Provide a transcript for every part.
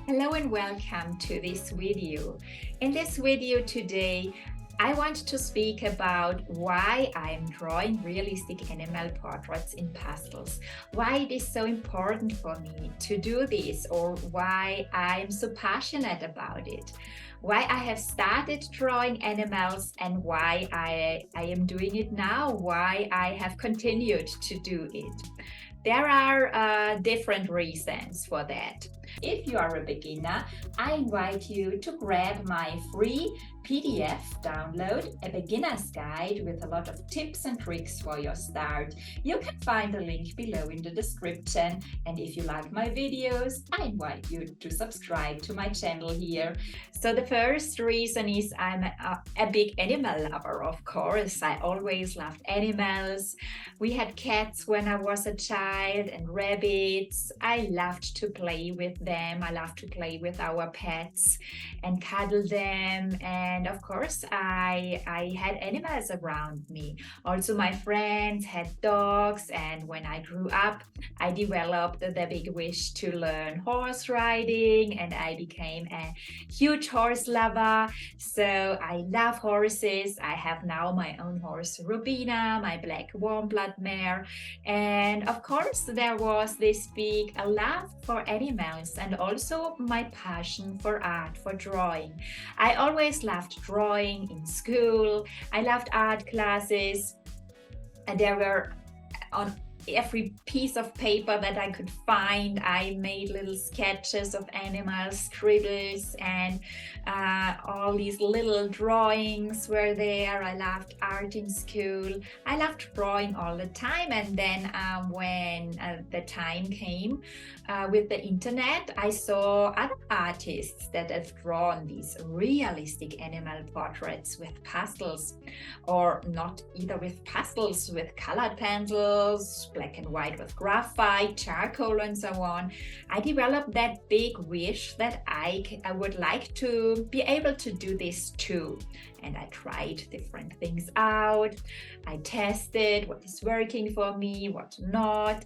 Hello and welcome to this video. In this video today, I want to speak about why I'm drawing realistic animal portraits in pastels, why it is so important for me to do this, or why I'm so passionate about it, why I have started drawing animals and why I am doing it now, why I have continued to do it. There are different reasons for that. If you are a beginner, I invite you to grab my free PDF download, a beginner's guide with a lot of tips and tricks for your start. You can find the link below in the description. And if you like my videos, I invite you to subscribe to my channel here. So the first reason is I'm a big animal lover, of course. I always loved animals. We had cats when I was a child and rabbits. I loved to play with them. I loved to play with our pets and cuddle them. And of course, I had animals around me. Also, my friends had dogs. And when I grew up, I developed the big wish to learn horse riding, and I became a huge horse lover. So I love horses. I have now my own horse, Rubina, my black warm blood mare. And of course, there was this big love for animals and also my passion for art, for drawing. I always loved drawing in school. I loved art classes, and there were on every piece of paper that I could find, I made little sketches of animals, scribbles, and all these little drawings were there. I loved art in school. I loved drawing all the time. And then when the time came with the internet, I saw other artists that have drawn these realistic animal portraits with pastels, or not either with pastels, with colored pencils, black and white with graphite, charcoal, and so on. I developed that big wish that I would like to be able to do this too. And I tried different things out. I tested what is working for me, what not.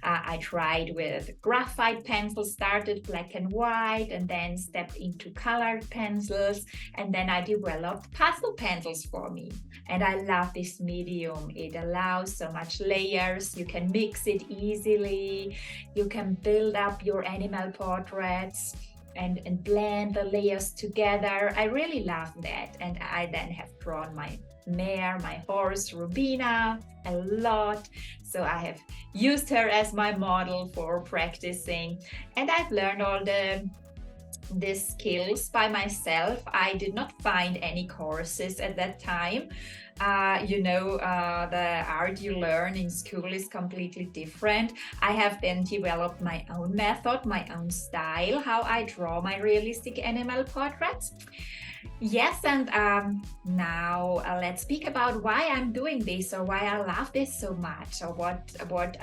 I tried with graphite pencils, started black and white, and then stepped into colored pencils. And then I developed pastel pencils for me. And I love this medium. It allows so much layers. You can mix it easily. You can build up your animal portraits and blend the layers together. I really love that. And I then have drawn my mare, my horse, Rubina, a lot. So I have used her as my model for practicing. And I've learned all the skills by myself. I did not find any courses at that time. The art you learn in school is completely different. I have then developed my own method, my own style, how I draw my realistic animal portraits. Yes, and now let's speak about why I'm doing this, or why I love this so much, or what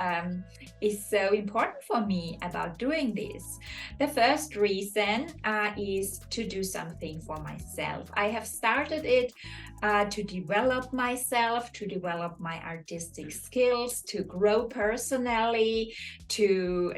is so important for me about doing this. The first reason is to do something for myself. I have started it to develop myself, to develop my artistic skills, to grow personally, to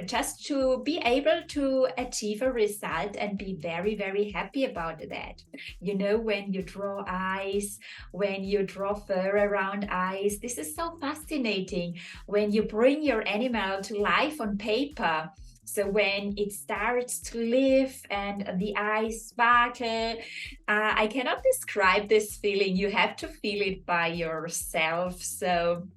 be able to achieve a result and be very, very happy about that. You know, when you draw eyes, when you draw fur around eyes, this is so fascinating. When you bring your animal to life on paper, so when it starts to live and the eyes sparkle, I cannot describe this feeling. You have to feel it by yourself. So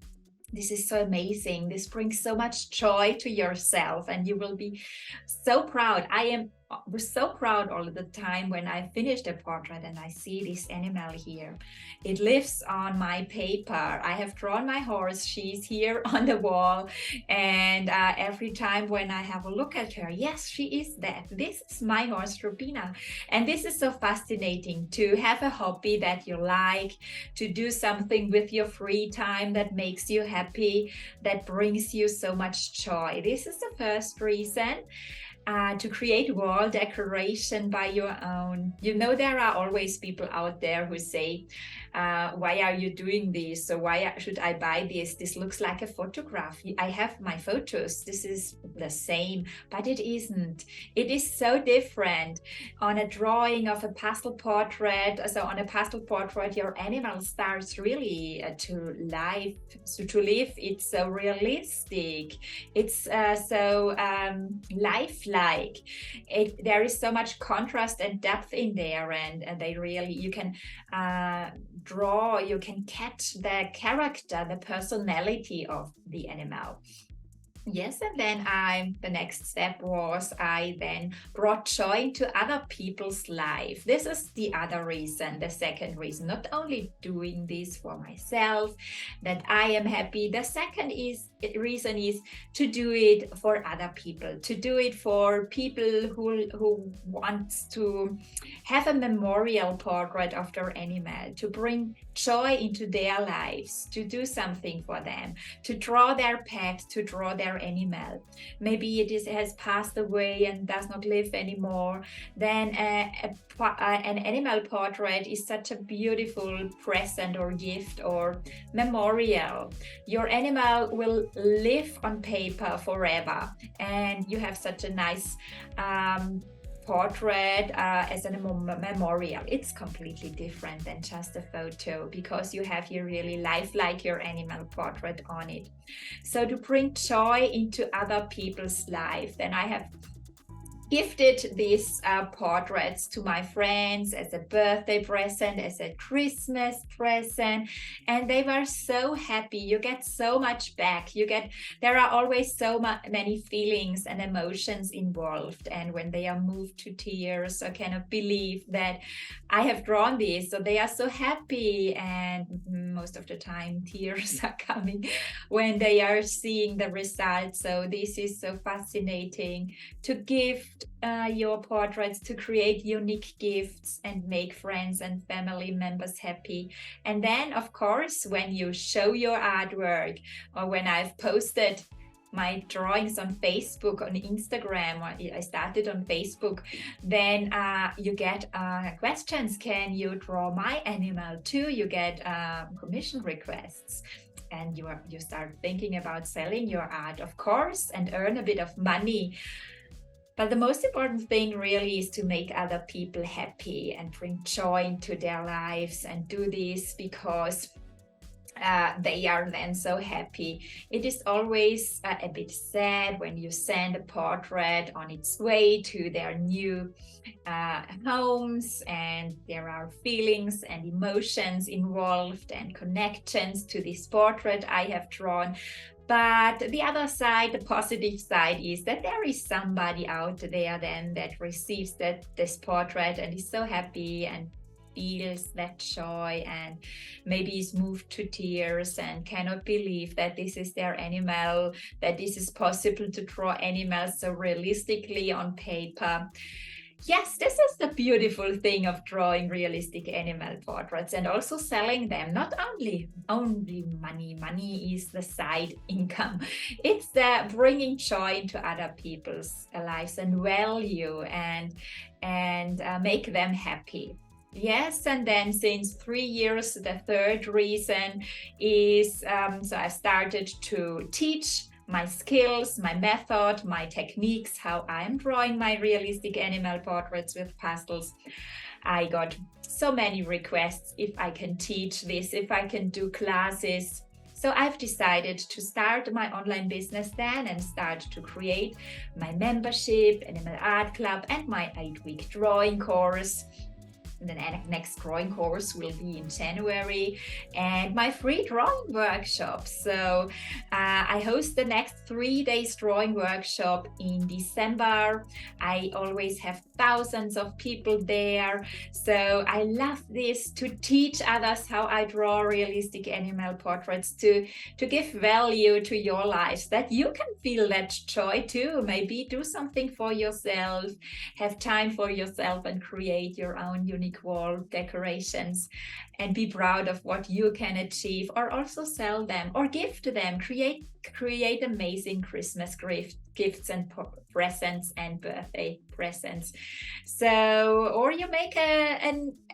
this is so amazing. This brings so much joy to yourself, and you will be so proud. I was so proud all the time when I finished a portrait and I see this animal here. It lives on my paper. I have drawn my horse. She's here on the wall. And every time when I have a look at her, yes, she is that. This is my horse, Rubina. And this is so fascinating, to have a hobby that you like, to do something with your free time that makes you happy, that brings you so much joy. This is the first reason. to create wall decoration by your own. You know, there are always people out there who say, why are you doing this? So why should I buy this? This looks like a photograph. I have my photos. This is the same, but it isn't. It is so different. On a drawing of a pastel portrait, so on a pastel portrait, your animal starts really to life, so to live. It's so realistic. It's so lifelike. There is so much contrast and depth in there, and they really, you can draw, you can catch the character, the personality of the animal. Yes, and then the next step was I then brought joy into other people's life. This is the other reason, the second reason, not only doing this for myself, that I am happy. The second reason is to do it for other people, to do it for people who want to have a memorial portrait of their animal, to bring joy into their lives, to do something for them, to draw their pet, to draw their animal. Maybe has passed away and does not live anymore. Then an animal portrait is such a beautiful present or gift or memorial. Your animal will live on paper forever, and you have such a nice portrait as a memorial. It's completely different than just a photo, because you have here really lifelike your animal portrait on it. So to bring joy into other people's life, then I have gifted these portraits to my friends as a birthday present, as a Christmas present, and they were so happy. You get so much back. There are always so many feelings and emotions involved, and when they are moved to tears, I cannot believe that I have drawn this. So they are so happy, and most of the time tears are coming when they are seeing the results. So this is so fascinating to gift your portraits, to create unique gifts and make friends and family members happy. And then, of course, when you show your artwork, or when I've posted my drawings on Facebook, on Instagram, or I started on Facebook, then you get questions. Can you draw my animal too? You get commission requests. And you start thinking about selling your art, of course, and earn a bit of money. But the most important thing really is to make other people happy and bring joy into their lives, and do this because they are then so happy. It is always a bit sad when you send a portrait on its way to their new homes, and there are feelings and emotions involved and connections to this portrait I have drawn. But the other side, the positive side, is that there is somebody out there then that receives this portrait and is so happy and feels that joy, and maybe is moved to tears and cannot believe that this is their animal, that this is possible to draw animals so realistically on paper. Yes, this is the beautiful thing of drawing realistic animal portraits and also selling them. Not only money. Money is the side income. It's the bringing joy into other people's lives and value and make them happy. Yes, and then since 3 years, the third reason is so I started to teach my skills, my method, my techniques, how I'm drawing my realistic animal portraits with pastels. I got so many requests if I can teach this, if I can do classes. So I've decided to start my online business then and start to create my membership, Animal Art Club, and my 8-week drawing course. The next drawing course will be in January, and my free drawing workshop. So I host the next 3 days drawing workshop in December. I always have thousands of people there. So I love this, to teach others how I draw realistic animal portraits, to give value to your lives, that you can feel that joy too. Maybe do something for yourself, have time for yourself, and create your own unique ceramic wall decorations, and be proud of what you can achieve, or also sell them or gift to them. Create amazing Christmas gifts and presents and birthday presents. So, or you make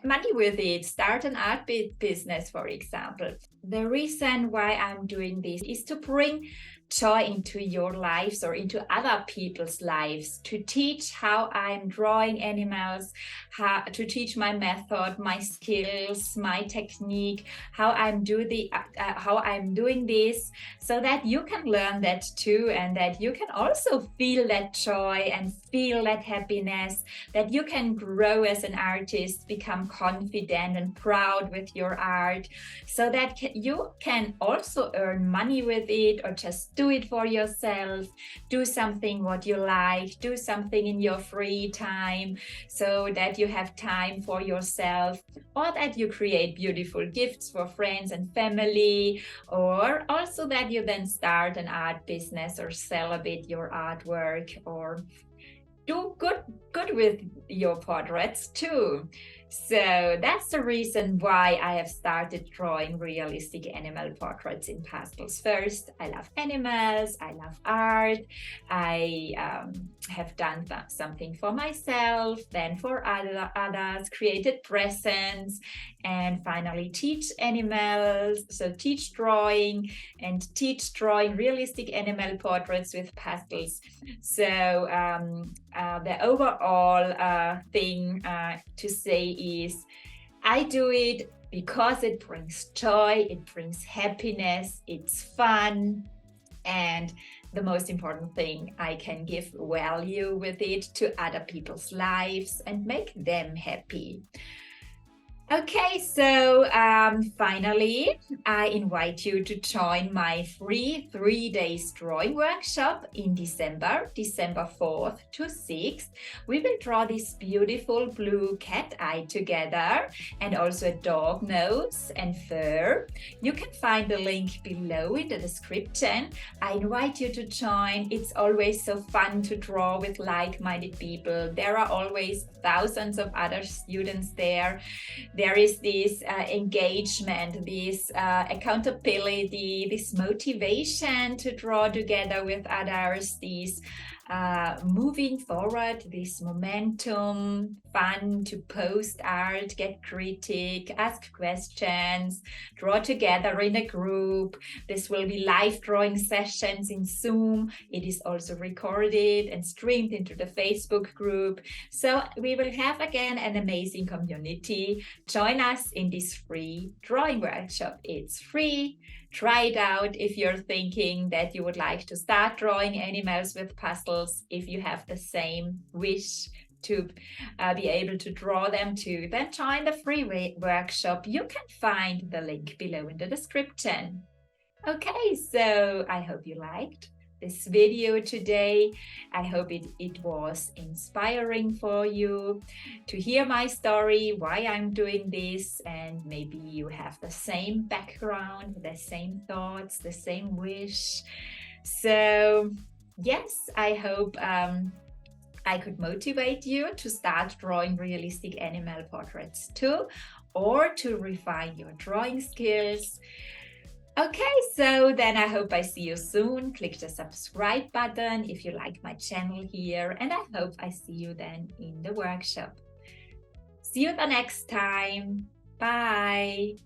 money with it. Start an art business, for example. The reason why I'm doing this is to bring joy into your lives or into other people's lives, to teach how I'm drawing animals, how to teach my method, my skills, my technique, how I'm doing this, so that you can learn that too, and that you can also feel that joy and feel that happiness, that you can grow as an artist, become confident and proud with your art, so that you can also earn money with it, or just do it for yourself, do something what you like, do something in your free time, so that you have time for yourself, or that you create beautiful gifts for friends and family, or also that you then start an art business or sell a bit your artwork, or do good with your portraits too. So that's the reason why I have started drawing realistic animal portraits in pastels. First, I love animals, I love art. I have done something for myself, then for others, created presents, and finally teach animals. So teach drawing realistic animal portraits with pastels. So the overall thing to say is, I do it because it brings joy, it brings happiness, it's fun, and the most important thing, I can give value with it to other people's lives and make them happy. Okay, so finally, I invite you to join my free 3 days drawing workshop in December 4th to 6th. We will draw this beautiful blue cat eye together, and also a dog nose and fur. You can find the link below in the description. I invite you to join. It's always so fun to draw with like-minded people. There are always thousands of other students there. There is this engagement, this accountability, this motivation to draw together with others, this moving forward, this momentum, fun to post art, get critique, ask questions, draw together in a group. This will be live drawing sessions in Zoom. It is also recorded and streamed into the Facebook group. So we will have again an amazing community. Join us in this free drawing workshop. It's free. Try it out if you're thinking that you would like to start drawing animals with pastels, if you have the same wish to be able to draw them too, then join the free workshop. You can find the link below in the description. Okay, so I hope you liked this video today. I hope it was inspiring for you to hear my story, why I'm doing this, and maybe you have the same background, the same thoughts, the same wish. So yes, I hope I could motivate you to start drawing realistic animal portraits too, or to refine your drawing skills. Okay, so then I hope I see you soon. Click the subscribe button if you like my channel here, and I hope I see you then in the workshop. See you the next time. Bye.